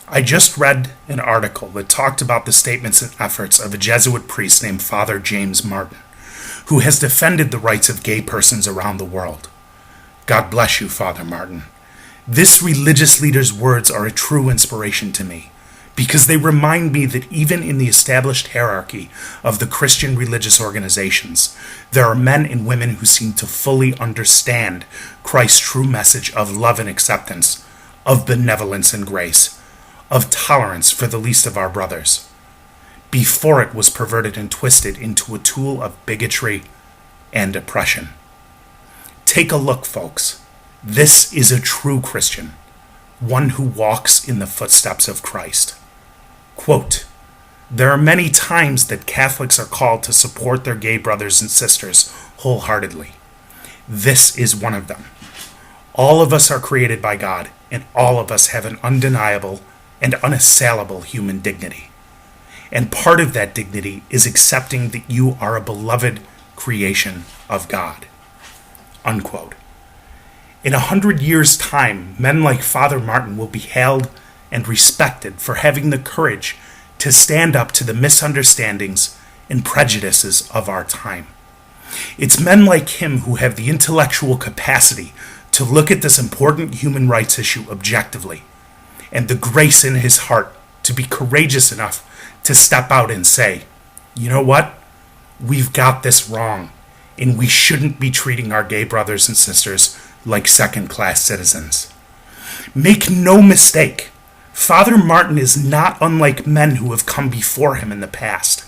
I just read an article that talked about the statements and efforts of a Jesuit priest named Father James Martin, who has defended the rights of gay persons around the world. God bless you, Father Martin. This religious leader's words are a true inspiration to me, because they remind me that even in the established hierarchy of the Christian religious organizations, there are men and women who seem to fully understand Christ's true message of love and acceptance, of benevolence and grace, of tolerance for the least of our brothers, before it was perverted and twisted into a tool of bigotry and oppression. Take a look, folks. This is a true Christian, one who walks in the footsteps of Christ. Quote, "There are many times that Catholics are called to support their gay brothers and sisters wholeheartedly. This is one of them. All of us are created by God, and all of us have an undeniable and unassailable human dignity. And part of that dignity is accepting that you are a beloved creation of God." Unquote. In 100 years' time, men like Father Martin will be hailed and respected for having the courage to stand up to the misunderstandings and prejudices of our time. It's men like him who have the intellectual capacity to look at this important human rights issue objectively, and the grace in his heart to be courageous enough to step out and say, you know what? We've got this wrong, and we shouldn't be treating our gay brothers and sisters like second-class citizens. Make no mistake, Father Martin is not unlike men who have come before him in the past.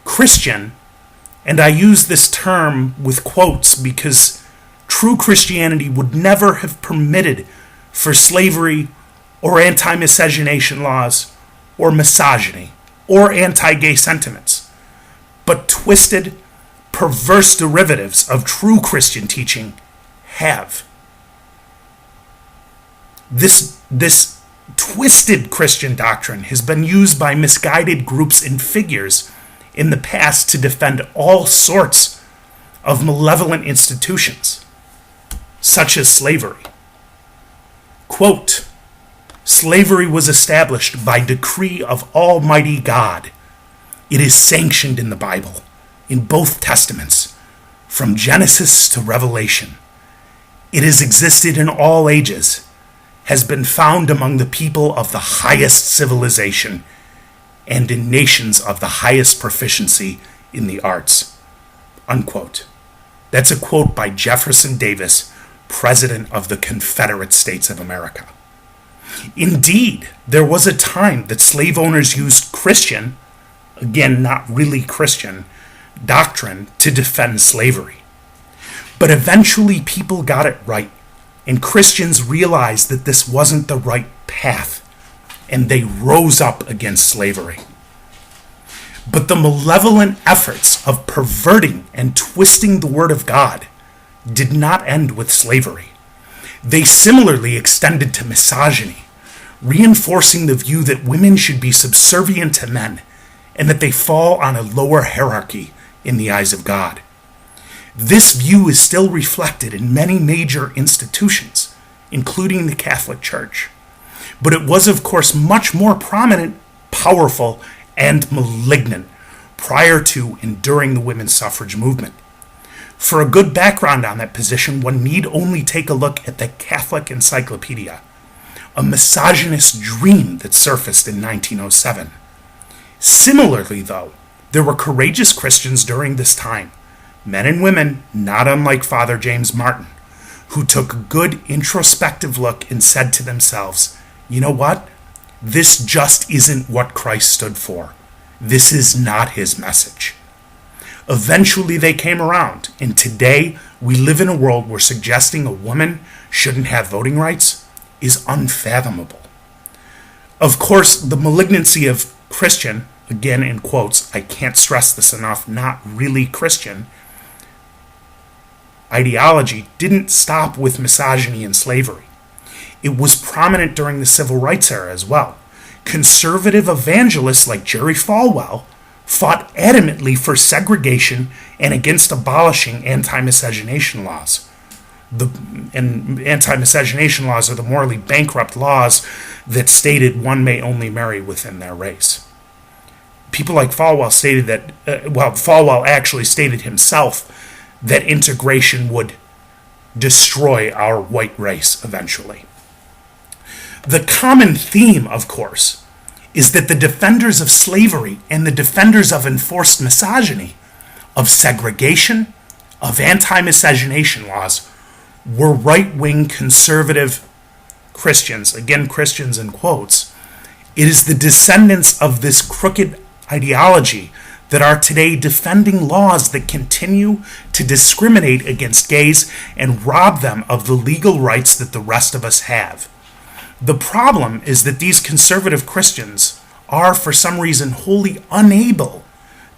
Christian, and I use this term with quotes because true Christianity would never have permitted for slavery or anti-miscegenation laws or misogyny or anti-gay sentiments, but twisted, perverse derivatives of true Christian teaching have. This twisted Christian doctrine has been used by misguided groups and figures in the past to defend all sorts of malevolent institutions, such as slavery. Quote, "Slavery was established by decree of Almighty God. It is sanctioned in the Bible, in both Testaments, from Genesis to Revelation. It has existed in all ages, has been found among the people of the highest civilization, and in nations of the highest proficiency in the arts." Unquote. That's a quote by Jefferson Davis, President of the Confederate States of America. Indeed, there was a time that slave owners used Christian, again, not really Christian, doctrine to defend slavery. But eventually people got it right, and Christians realized that this wasn't the right path, and they rose up against slavery. But the malevolent efforts of perverting and twisting the Word of God did not end with slavery. They similarly extended to misogyny, reinforcing the view that women should be subservient to men and that they fall on a lower hierarchy in the eyes of God. This view is still reflected in many major institutions, including the Catholic Church. But it was, of course, much more prominent, powerful, and malignant prior to and during the women's suffrage movement. For a good background on that position, one need only take a look at the Catholic Encyclopedia, a misogynist dream that surfaced in 1907. Similarly, though, there were courageous Christians during this time, men and women not unlike Father James Martin, who took a good introspective look and said to themselves, you know what? This just isn't what Christ stood for. This is not his message. Eventually they came around, and today we live in a world where suggesting a woman shouldn't have voting rights is unfathomable. Of course, the malignancy of Christian, again in quotes, I can't stress this enough, not really Christian, ideology didn't stop with misogyny and slavery. It was prominent during the civil rights era as well. Conservative evangelists like Jerry Falwell fought adamantly for segregation and against abolishing anti-miscegenation laws. And anti-miscegenation laws are the morally bankrupt laws that stated one may only marry within their race. People like Falwell stated that, Falwell actually stated himself that integration would destroy our white race eventually. The common theme, of course, is that the defenders of slavery and the defenders of enforced misogyny, of segregation, of anti-miscegenation laws, were right-wing conservative Christians, again Christians in quotes. It is the descendants of this crooked ideology that are today defending laws that continue to discriminate against gays and rob them of the legal rights that the rest of us have. The problem is that these conservative Christians are, for some reason, wholly unable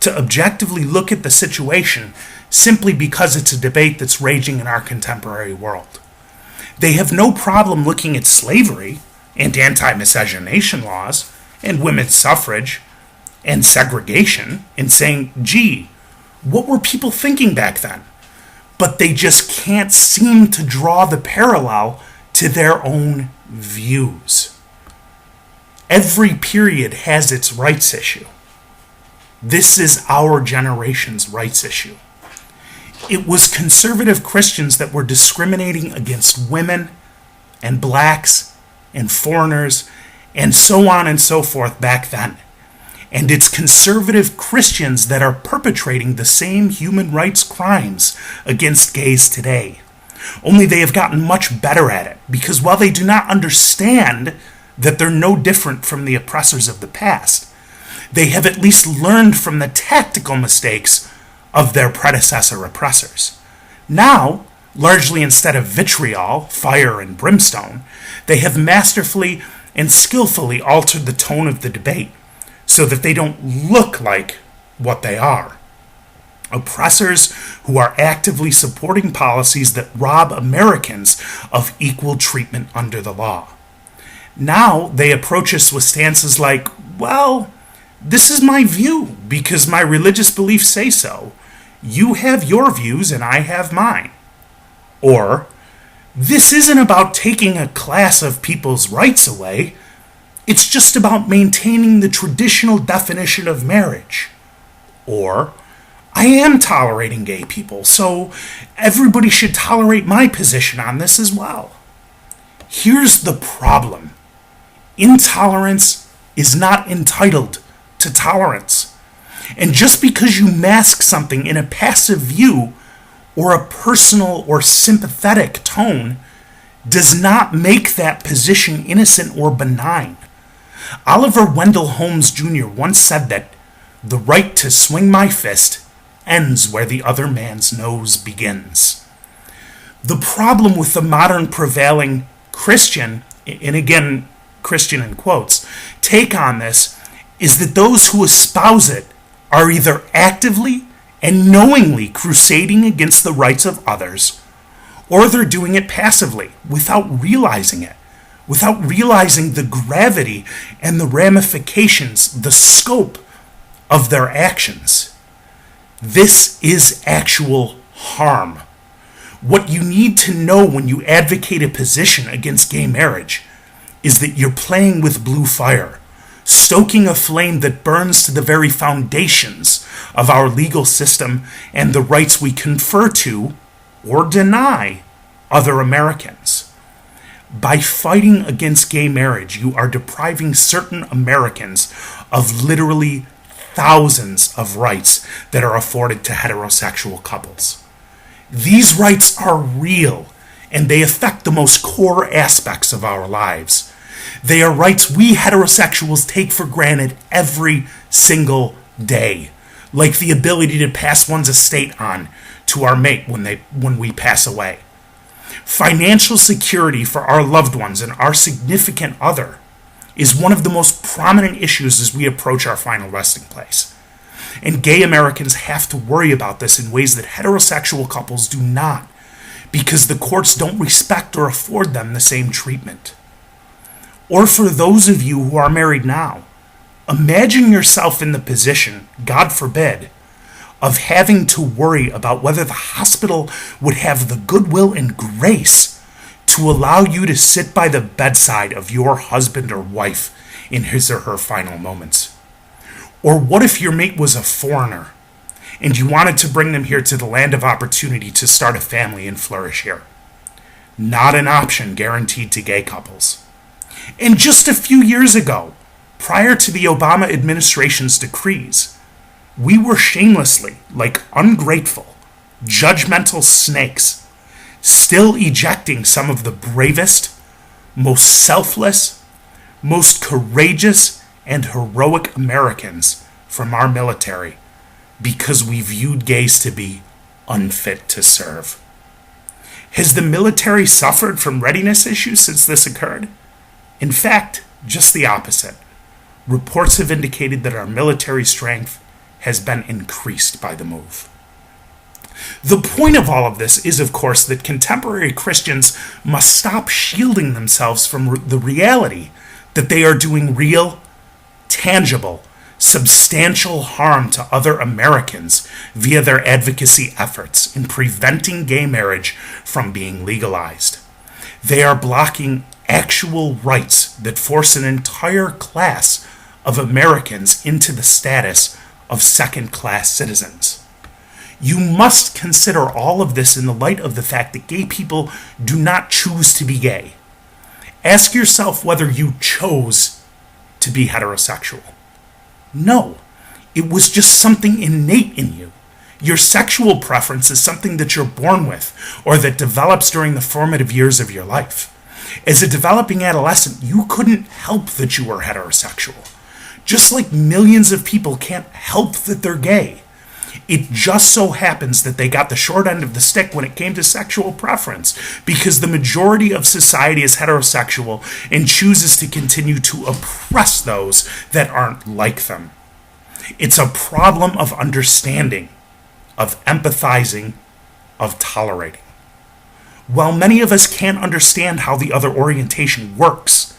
to objectively look at the situation simply because it's a debate that's raging in our contemporary world. They have no problem looking at slavery and anti-miscegenation laws and women's suffrage and segregation and saying, gee, what were people thinking back then? But they just can't seem to draw the parallel to their own views. Every period has its rights issue. This is our generation's rights issue. It was conservative Christians that were discriminating against women and blacks and foreigners and so on and so forth back then. And it's conservative Christians that are perpetrating the same human rights crimes against gays today. Only they have gotten much better at it, because while they do not understand that they're no different from the oppressors of the past, they have at least learned from the tactical mistakes of their predecessor oppressors. Now, largely instead of vitriol, fire, and brimstone, they have masterfully and skillfully altered the tone of the debate so that they don't look like what they are. Oppressors who are actively supporting policies that rob Americans of equal treatment under the law. Now they approach us with stances like, well, this is my view because my religious beliefs say so. You have your views and I have mine. Or, this isn't about taking a class of people's rights away. It's just about maintaining the traditional definition of marriage. Or, I am tolerating gay people, so everybody should tolerate my position on this as well. Here's the problem. Intolerance is not entitled to tolerance. And just because you mask something in a passive view or a personal or sympathetic tone does not make that position innocent or benign. Oliver Wendell Holmes Jr. once said that the right to swing my fist ends where the other man's nose begins. The problem with the modern prevailing Christian, and again, Christian in quotes, take on this is that those who espouse it are either actively and knowingly crusading against the rights of others, or they're doing it passively without realizing it, without realizing the gravity and the ramifications, the scope of their actions. This is actual harm. What you need to know when you advocate a position against gay marriage is that you're playing with blue fire, stoking a flame that burns to the very foundations of our legal system and the rights we confer to or deny other Americans. By fighting against gay marriage, you are depriving certain Americans of literally thousands of rights that are afforded to heterosexual couples. These rights are real, and they affect the most core aspects of our lives. They are rights we heterosexuals take for granted every single day, like the ability to pass one's estate on to our mate when we pass away. Financial security for our loved ones and our significant other is one of the most prominent issues as we approach our final resting place. And gay Americans have to worry about this in ways that heterosexual couples do not, because the courts don't respect or afford them the same treatment. Or for those of you who are married now, imagine yourself in the position, God forbid, of having to worry about whether the hospital would have the goodwill and grace to allow you to sit by the bedside of your husband or wife in his or her final moments? Or what if your mate was a foreigner and you wanted to bring them here to the land of opportunity to start a family and flourish here? Not an option guaranteed to gay couples. And just a few years ago, prior to the Obama administration's decrees, we were shamelessly, like ungrateful, judgmental snakes, still ejecting some of the bravest, most selfless, most courageous, and heroic Americans from our military because we viewed gays to be unfit to serve. Has the military suffered from readiness issues since this occurred? In fact, just the opposite. Reports have indicated that our military strength has been increased by the move. The point of all of this is, of course, that contemporary Christians must stop shielding themselves from the reality that they are doing real, tangible, substantial harm to other Americans via their advocacy efforts in preventing gay marriage from being legalized. They are blocking actual rights that force an entire class of Americans into the status of second-class citizens. You must consider all of this in the light of the fact that gay people do not choose to be gay. Ask yourself whether you chose to be heterosexual. No, it was just something innate in you. Your sexual preference is something that you're born with or that develops during the formative years of your life. As a developing adolescent, you couldn't help that you were heterosexual. Just like millions of people can't help that they're gay. It just so happens that they got the short end of the stick when it came to sexual preference, because the majority of society is heterosexual and chooses to continue to oppress those that aren't like them. It's a problem of understanding, of empathizing, of tolerating. While many of us can't understand how the other orientation works,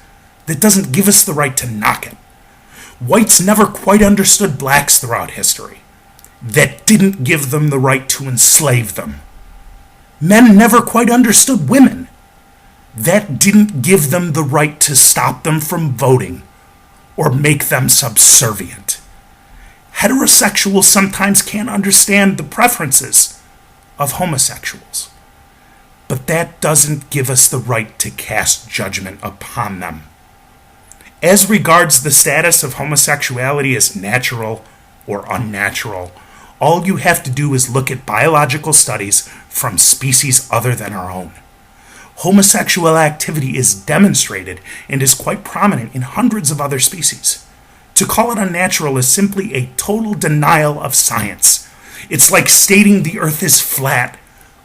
that doesn't give us the right to knock it. Whites never quite understood blacks throughout history. That didn't give them the right to enslave them. Men never quite understood women. That didn't give them the right to stop them from voting or make them subservient. Heterosexuals sometimes can't understand the preferences of homosexuals. But that doesn't give us the right to cast judgment upon them. As regards the status of homosexuality as natural or unnatural, all you have to do is look at biological studies from species other than our own. Homosexual activity is demonstrated and is quite prominent in hundreds of other species. To call it unnatural is simply a total denial of science. It's like stating the earth is flat,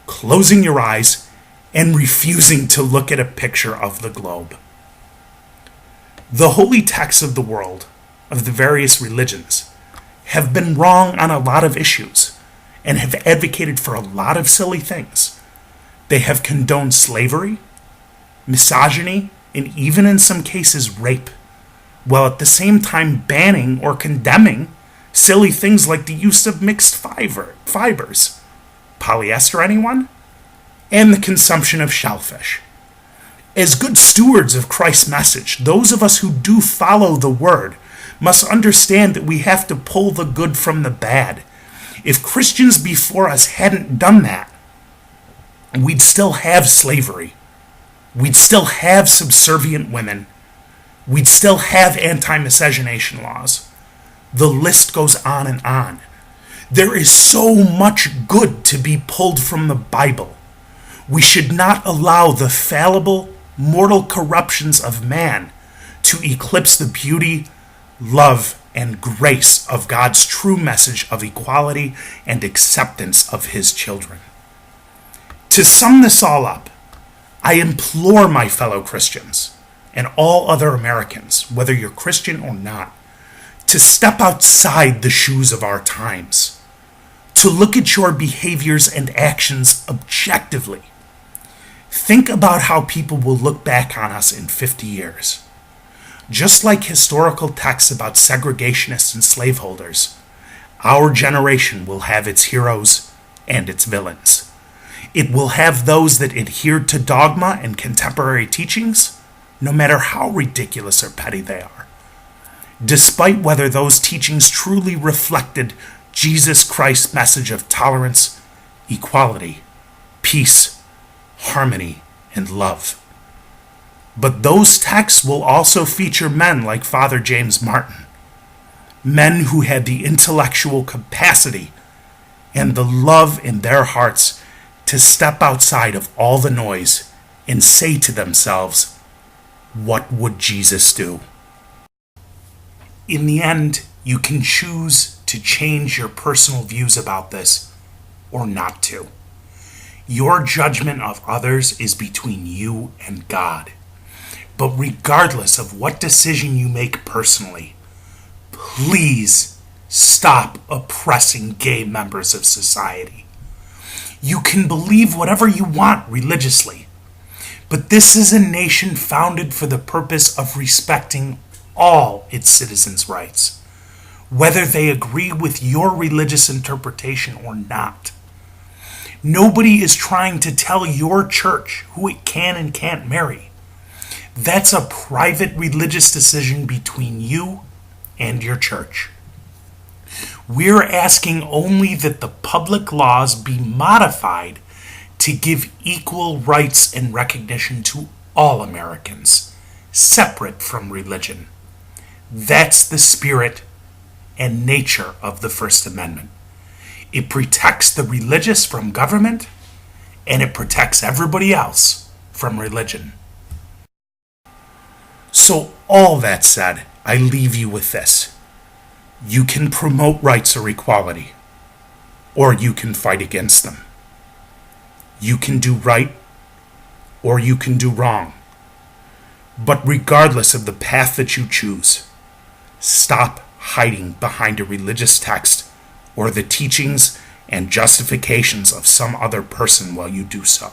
closing your eyes, and refusing to look at a picture of the globe. The holy texts of the world, of the various religions, have been wrong on a lot of issues and have advocated for a lot of silly things. They have condoned slavery, misogyny, and even in some cases rape, while at the same time banning or condemning silly things like the use of mixed fibers. Polyester, anyone? And the consumption of shellfish. As good stewards of Christ's message, those of us who do follow the word must understand that we have to pull the good from the bad. If Christians before us hadn't done that, we'd still have slavery. We'd still have subservient women. We'd still have anti-miscegenation laws. The list goes on and on. There is so much good to be pulled from the Bible. We should not allow the fallible, mortal corruptions of man to eclipse the beauty, love, and grace of God's true message of equality and acceptance of his children. To sum this all up, I implore my fellow Christians and all other Americans, whether you're Christian or not, to step outside the shoes of our times, to look at your behaviors and actions objectively. Think about how people will look back on us in 50 years. Just like historical texts about segregationists and slaveholders, our generation will have its heroes and its villains. It will have those that adhere to dogma and contemporary teachings, no matter how ridiculous or petty they are, despite whether those teachings truly reflected Jesus Christ's message of tolerance, equality, peace, harmony, and love. But those texts will also feature men like Father James Martin, men who had the intellectual capacity and the love in their hearts to step outside of all the noise and say to themselves, what would Jesus do? In the end, you can choose to change your personal views about this or not to. Your judgment of others is between you and God. But regardless of what decision you make personally, please stop oppressing gay members of society. You can believe whatever you want religiously, but this is a nation founded for the purpose of respecting all its citizens' rights, whether they agree with your religious interpretation or not. Nobody is trying to tell your church who it can and can't marry. That's a private religious decision between you and your church. We're asking only that the public laws be modified to give equal rights and recognition to all Americans, separate from religion. That's the spirit and nature of the First Amendment. It protects the religious from government, and it protects everybody else from religion. So all that said, I leave you with this. You can promote rights or equality, or you can fight against them. You can do right, or you can do wrong. But regardless of the path that you choose, stop hiding behind a religious text or the teachings and justifications of some other person while you do so.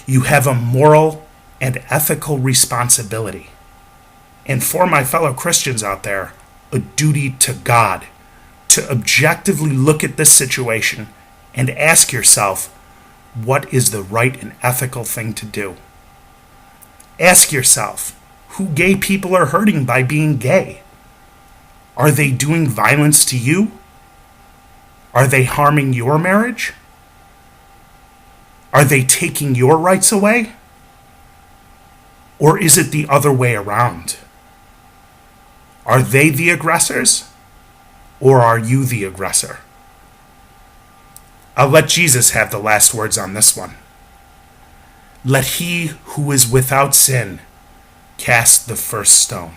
You have a moral and ethical responsibility, and for my fellow Christians out there, a duty to God to objectively look at this situation and ask yourself, what is the right and ethical thing to do? Ask yourself, who gay people are hurting by being gay? Are they doing violence to you? Are they harming your marriage? Are they taking your rights away? Or is it the other way around? Are they the aggressors? Or are you the aggressor? I'll let Jesus have the last words on this one. Let he who is without sin cast the first stone.